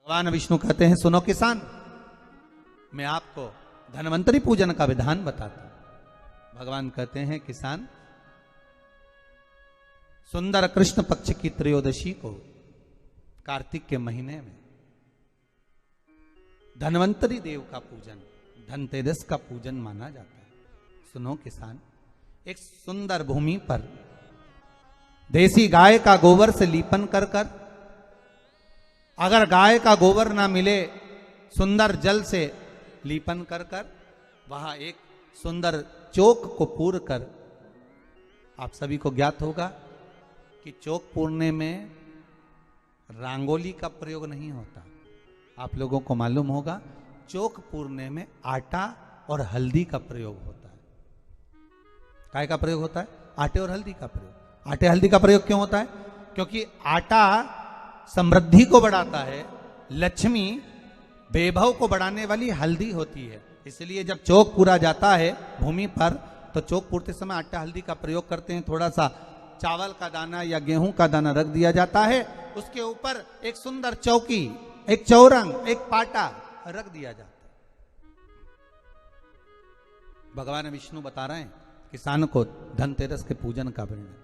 भगवान विष्णु कहते हैं, सुनो किसान, मैं आपको धन्वंतरी पूजन का विधान बताता हूं। भगवान कहते हैं, किसान, सुंदर कृष्ण पक्ष की त्रयोदशी को कार्तिक के महीने में धन्वंतरी देव का पूजन, धनतेरस का पूजन माना जाता है। सुनो किसान, एक सुंदर भूमि पर देसी गाय का गोबर से लीपन कर कर, अगर गाय का गोबर ना मिले, सुंदर जल से लीपन कर कर वहां एक सुंदर चौक को पूर कर, आप सभी को ज्ञात होगा कि चौक पूरने में रंगोली का प्रयोग नहीं होता। आप लोगों को मालूम होगा, चौक पूरने में आटा और हल्दी का प्रयोग होता है। काय का प्रयोग होता है? आटे और हल्दी का प्रयोग। आटे हल्दी का प्रयोग क्यों होता है? क्योंकि आटा समृद्धि को बढ़ाता है, लक्ष्मी वैभव को बढ़ाने वाली हल्दी होती है। इसलिए जब चौक पूरा जाता है भूमि पर, तो चौक पूरते समय आटा हल्दी का प्रयोग करते हैं। थोड़ा सा चावल का दाना या गेहूं का दाना रख दिया जाता है, उसके ऊपर एक सुंदर चौकी, एक चौरंग, एक पाटा रख दिया जाता है। भगवान विष्णु बता रहे हैं किसान को धनतेरस के पूजन का वर्णन,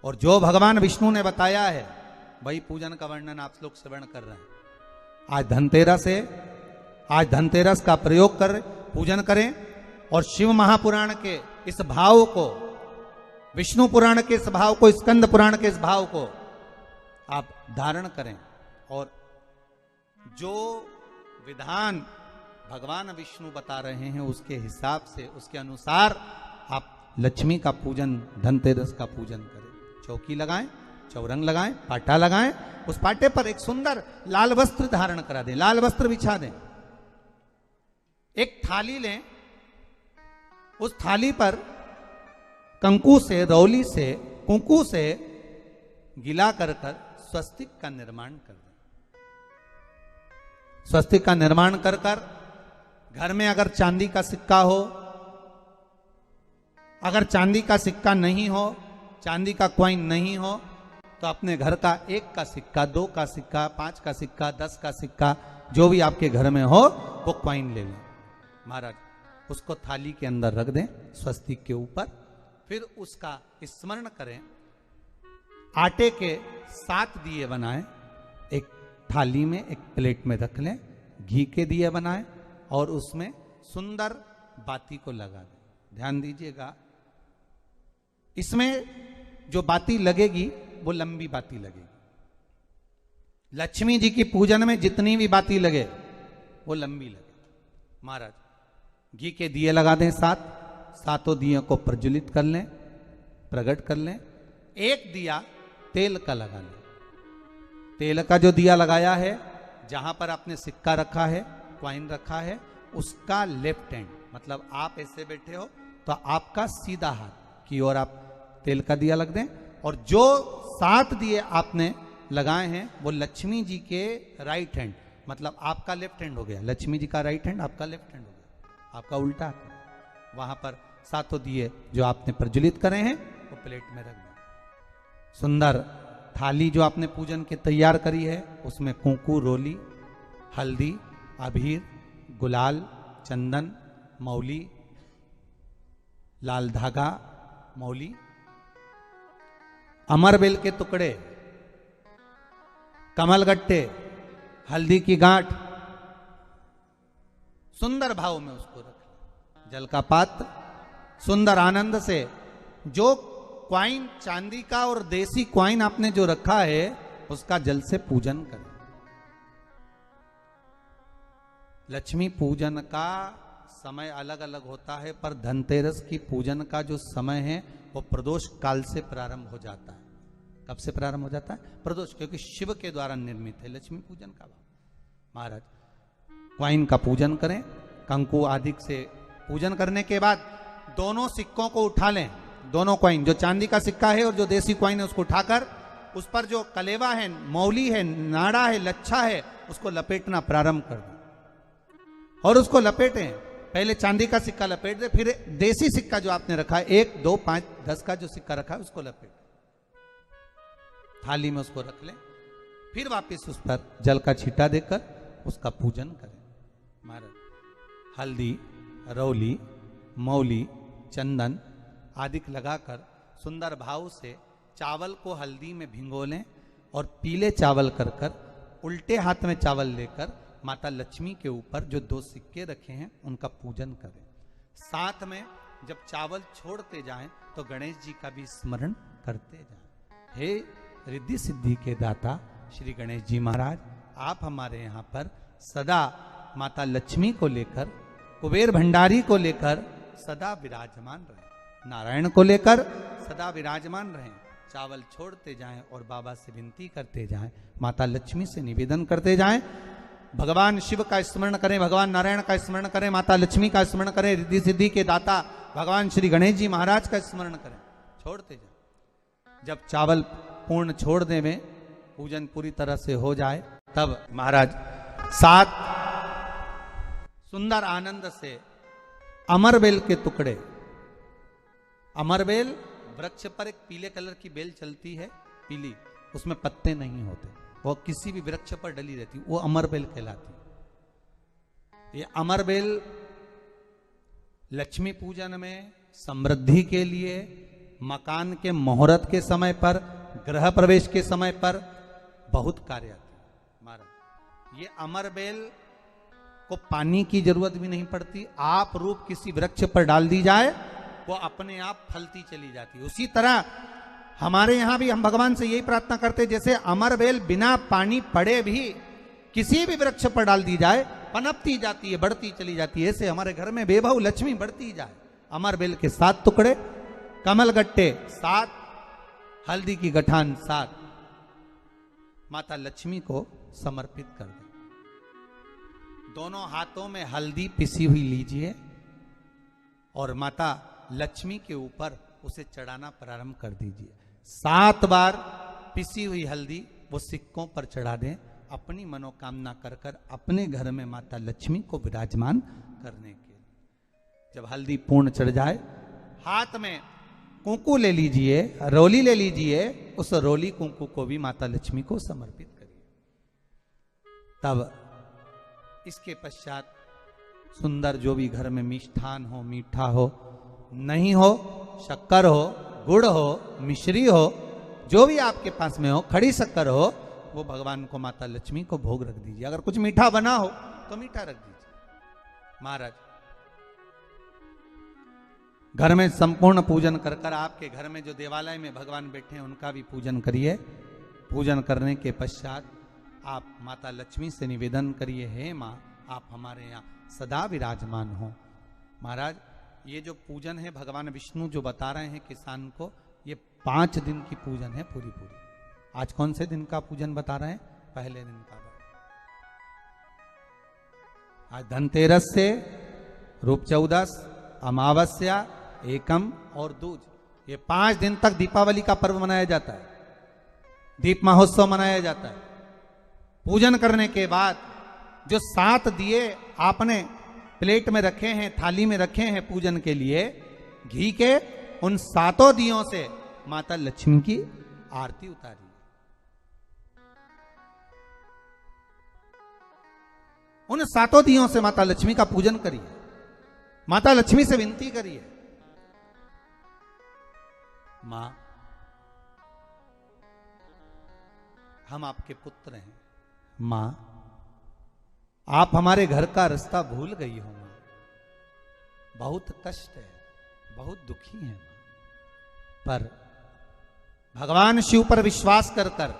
और जो भगवान विष्णु ने बताया है वही पूजन का वर्णन आप लोग श्रवण कर रहे हैं। आज धनतेरस का प्रयोग कर पूजन करें, और शिव महापुराण के इस भाव को, विष्णु पुराण के इस भाव को, स्कंद पुराण के इस भाव को आप धारण करें, और जो विधान भगवान विष्णु बता रहे हैं उसके हिसाब से, उसके अनुसार आप लक्ष्मी का पूजन, धनतेरस का पूजन करें। चौकी लगाएं, चौरंग लगाएं, पाटा लगाएं, उस पाटे पर एक सुंदर लाल वस्त्र धारण करा दें, लाल वस्त्र बिछा दें। एक थाली लें, उस थाली पर कंकु से, रौली से, कुंकू से गिला कर स्वस्तिक का निर्माण कर दें। स्वस्तिक का निर्माण कर घर में अगर चांदी का सिक्का हो, अगर चांदी का सिक्का नहीं हो, चांदी का कॉइन नहीं हो, तो अपने घर का 1 का सिक्का, 2 का सिक्का, 5 का सिक्का, 10 का सिक्का, जो भी आपके घर में हो वो कॉइन ले लें महाराज, उसको थाली के अंदर रख दें स्वस्तिक के ऊपर। फिर उसका स्मरण करें। आटे के 7 दिए बनाएं, एक थाली में, एक प्लेट में रख लें, घी के दिए बनाएं और उसमें सुंदर बाती को लगा दें। ध्यान दीजिएगा, इसमें जो बाती लगेगी वो लंबी बाती लगेगी। लक्ष्मी जी की पूजन में जितनी भी बाती लगे वो लंबी लगे। महाराज घी के दिए लगा दें 7, सातों दियों को प्रज्वलित कर लें, प्रकट कर लें। एक दिया तेल का लगा लें। तेल का जो दिया लगाया है, जहां पर आपने सिक्का रखा है, कॉइन रखा है, उसका लेफ्ट हैंड, मतलब आप ऐसे बैठे हो तो आपका सीधा हाथ की ओर आप तेल का दिया लग दें। और जो 7 दिए आपने लगाए हैं वो लक्ष्मी जी के राइट हैंड, मतलब आपका लेफ्ट हैंड हो गया, लक्ष्मी जी का राइट हैंड, आपका लेफ्ट हैंड हो गया, आपका उल्टा हाथ। वहां पर 7 दिए जो आपने प्रज्वलित करे हैं वो प्लेट में रख दें। सुंदर थाली जो आपने पूजन की तैयार करी है, उसमें कुंकू, रोली, हल्दी, अबीर, गुलाल, चंदन, मौली, लाल धागा, मौली, अमरबेल के टुकड़े, कमलगट्टे, हल्दी की गांठ, सुंदर भाव में उसको रख। जल का पात्र सुंदर आनंद से, जो क्वाइन चांदी का और देसी क्वाइन आपने जो रखा है उसका जल से पूजन करें। लक्ष्मी पूजन का समय अलग अलग होता है, पर धनतेरस की पूजन का जो समय है वो प्रदोष काल से प्रारंभ हो जाता है। कब से प्रारंभ हो जाता है? प्रदोष, क्योंकि शिव के द्वारा निर्मित है लक्ष्मी पूजन का भाव। महाराज क्वाइन का पूजन करें, कंकु आदि से पूजन करने के बाद दोनों सिक्कों को उठा लें। दोनों क्वाइन, जो चांदी का सिक्का है और जो देसी क्वाइन है, उसको उठाकर उस पर जो कलेवा है, मौली है, नाड़ा है, लच्छा है, उसको लपेटना प्रारंभ कर दें और उसको लपेटें। पहले चांदी का सिक्का लपेट दे, फिर देसी सिक्का जो आपने रखा है, 1, 2, 5, 10 का जो सिक्का रखा है उसको लपेट, थाली में उसको रख लें। फिर वापस उस पर जल का छींटा देकर उसका पूजन करें। महाराज हल्दी, रौली, मौली, चंदन आदि लगाकर सुंदर भाव से चावल को हल्दी में भिगो लें और पीले चावल कर कर उल्टे हाथ में चावल लेकर माता लक्ष्मी के ऊपर जो 2 सिक्के रखे हैं उनका पूजन करें। साथ में जब चावल छोड़ते जाएं तो गणेश जी का भी स्मरण करते जाएं। हे रिद्धि सिद्धि के दाता श्री गणेश जी महाराज, आप हमारे यहाँ पर सदा माता लक्ष्मी को लेकर, कुबेर भंडारी को लेकर सदा विराजमान रहें, नारायण को लेकर सदा विराजमान रहें। चावल छोड़ते जाएं और बाबा से विनती करते जाएं, माता लक्ष्मी से निवेदन करते जाएं। भगवान शिव का स्मरण करें, भगवान नारायण का स्मरण करें, माता लक्ष्मी का स्मरण करें, रिद्धि सिद्धि के दाता भगवान श्री गणेश जी महाराज का स्मरण करें, छोड़ते जाएं। जब चावल पूर्ण छोड़ देवें, पूजन पूरी तरह से हो जाए, तब महाराज 7 सुंदर आनंद से अमरबेल के टुकड़े, अमरबेल वृक्ष पर एक पीले कलर की बेल चलती है, पीली, उसमें पत्ते नहीं होते, वो किसी भी वृक्ष पर डली रहती, वो अमरबेल कहलाती। ये अमरबेल लक्ष्मी पूजन में, समृद्धि के लिए, मकान के मुहूर्त के समय पर, गृह प्रवेश के समय पर बहुत कार्य आती है। महाराज ये अमरबेल को पानी की जरूरत भी नहीं पड़ती, आप रूप किसी वृक्ष पर डाल दी जाए वो अपने आप फलती चली जाती है। उसी तरह हमारे यहां भी हम भगवान से यही प्रार्थना करते, जैसे अमरबेल बिना पानी पड़े भी किसी भी वृक्ष पर डाल दी जाए पनपती जाती है, बढ़ती चली जाती है। ऐसे हमारे घर में बेबहू लक्ष्मी बढ़ती जाए। अमरबेल के 7 टुकड़े, कमल गट्टे 7, हल्दी की गठान 7 माता लक्ष्मी को समर्पित कर दें। दोनों हाथों में हल्दी पिसी हुई लीजिए और माता लक्ष्मी के ऊपर उसे चढ़ाना प्रारंभ कर दीजिए। 7 बार पिसी हुई हल्दी वो सिक्कों पर चढ़ा दें, अपनी मनोकामना कर कर अपने घर में माता लक्ष्मी को विराजमान करने के। जब हल्दी पूर्ण चढ़ जाए, हाथ में कुंकू ले लीजिए, रोली ले लीजिए, उस रोली कुंकू को भी माता लक्ष्मी को समर्पित करिए। तब इसके पश्चात सुंदर जो भी घर में मिष्ठान हो, मीठा हो, नहीं हो, शक्कर हो, गुड़ हो, मिश्री हो, जो भी आपके पास में हो, खड़ी शक्कर हो, वो भगवान को, माता लक्ष्मी को भोग रख दीजिए। अगर कुछ मीठा बना हो तो मीठा रख दीजिए। महाराज घर में संपूर्ण पूजन कर कर आपके घर में जो देवालय में भगवान बैठे हैं उनका भी पूजन करिए। पूजन करने के पश्चात आप माता लक्ष्मी से निवेदन करिए, हे माँ आप हमारे यहाँ सदा विराजमान हो। महाराज ये जो पूजन है भगवान विष्णु जो बता रहे हैं किसान को, ये 5 दिन की पूजन है पूरी। आज कौन से दिन का पूजन बता रहे हैं? पहले दिन का। आज धनतेरस से रूप चौदस, अमावस्या, एकम और दूज, ये 5 दिन तक दीपावली का पर्व मनाया जाता है, दीप महोत्सव मनाया जाता है। पूजन करने के बाद जो 7 दिए आपने प्लेट में रखे हैं, थाली में रखे हैं पूजन के लिए घी के, उन 7 दियों से माता लक्ष्मी की आरती उतारी। उन 7 दियों से माता लक्ष्मी का पूजन करिए, माता लक्ष्मी से विनती करिए, मां हम आपके पुत्र हैं, मां आप हमारे घर का रास्ता भूल गई हो, मां बहुत कष्ट है, बहुत दुखी है, पर भगवान शिव पर विश्वास कर कर,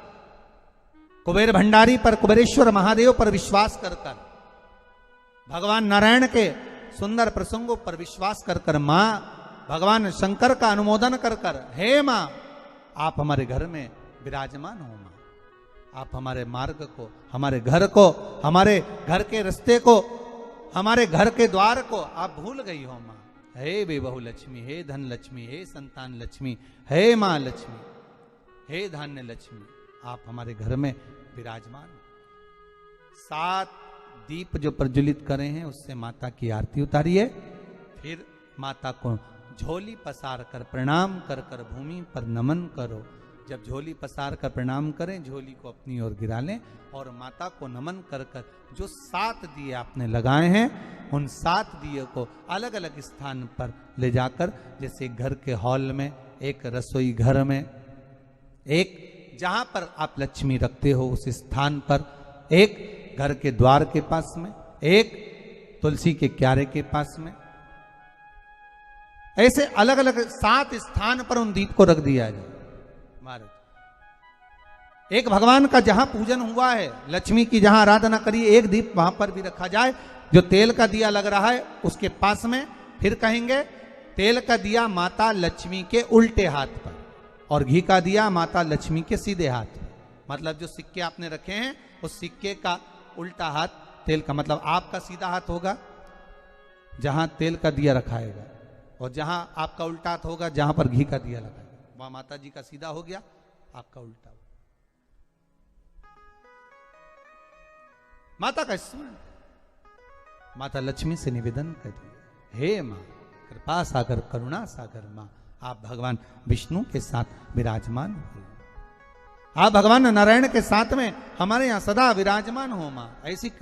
कुबेर भंडारी पर, कुबेरेश्वर महादेव पर विश्वास कर कर, भगवान नारायण के सुंदर प्रसंगों पर विश्वास कर कर, मां भगवान शंकर का अनुमोदन कर कर, हे मां आप हमारे घर में विराजमान हो, मां आप हमारे मार्ग को, हमारे घर को, हमारे घर के रास्ते को, हमारे घर के द्वार को आप भूल गई हो, मां हे बेबहू लक्ष्मी, हे धन लक्ष्मी, हे संतान लक्ष्मी, हे मां लक्ष्मी, हे धान्य लक्ष्मी, आप हमारे घर में विराजमान। 7 दीप जो प्रज्वलित करे हैं उससे माता की आरती उतारिए। फिर माता को झोली पसार कर प्रणाम कर कर भूमि पर नमन करो। जब झोली पसार कर प्रणाम करें, झोली को अपनी ओर गिरा लें और माता को नमन कर कर जो 7 दिए आपने लगाए हैं, उन 7 दिए को अलग अलग स्थान पर ले जाकर, जैसे घर के हॉल में, एक रसोई घर में, एक जहां पर आप लक्ष्मी रखते हो उस स्थान पर, एक घर के द्वार के पास में, एक तुलसी के क्यारे के पास में, ऐसे अलग अलग 7 स्थान पर उन दीप को रख दिया जाए। महाराज, एक भगवान का जहां पूजन हुआ है, लक्ष्मी की जहां आराधना करी, एक दीप वहां पर भी रखा जाए। जो तेल का दिया लग रहा है उसके पास में, फिर कहेंगे तेल का दिया माता लक्ष्मी के उल्टे हाथ पर और घी का दिया माता लक्ष्मी के सीधे हाथ पर। मतलब जो सिक्के आपने रखे हैं उस सिक्के का उल्टा हाथ तेल का, मतलब आपका सीधा हाथ होगा जहां तेल का दिया रखाएगा, और जहां आपका उल्टा हाथ होगा जहां पर घी का दिया लगाएगा, वहां माता जी का सीधा हो गया, आपका उल्टा हो। माता का स्मरण, माता लक्ष्मी से निवेदन करिए, हे मां कृपा सागर करुणा सागर मां, आप भगवान विष्णु के साथ विराजमान हो, आप भगवान नारायण के साथ में हमारे यहां सदा विराजमान हो मां। ऐसी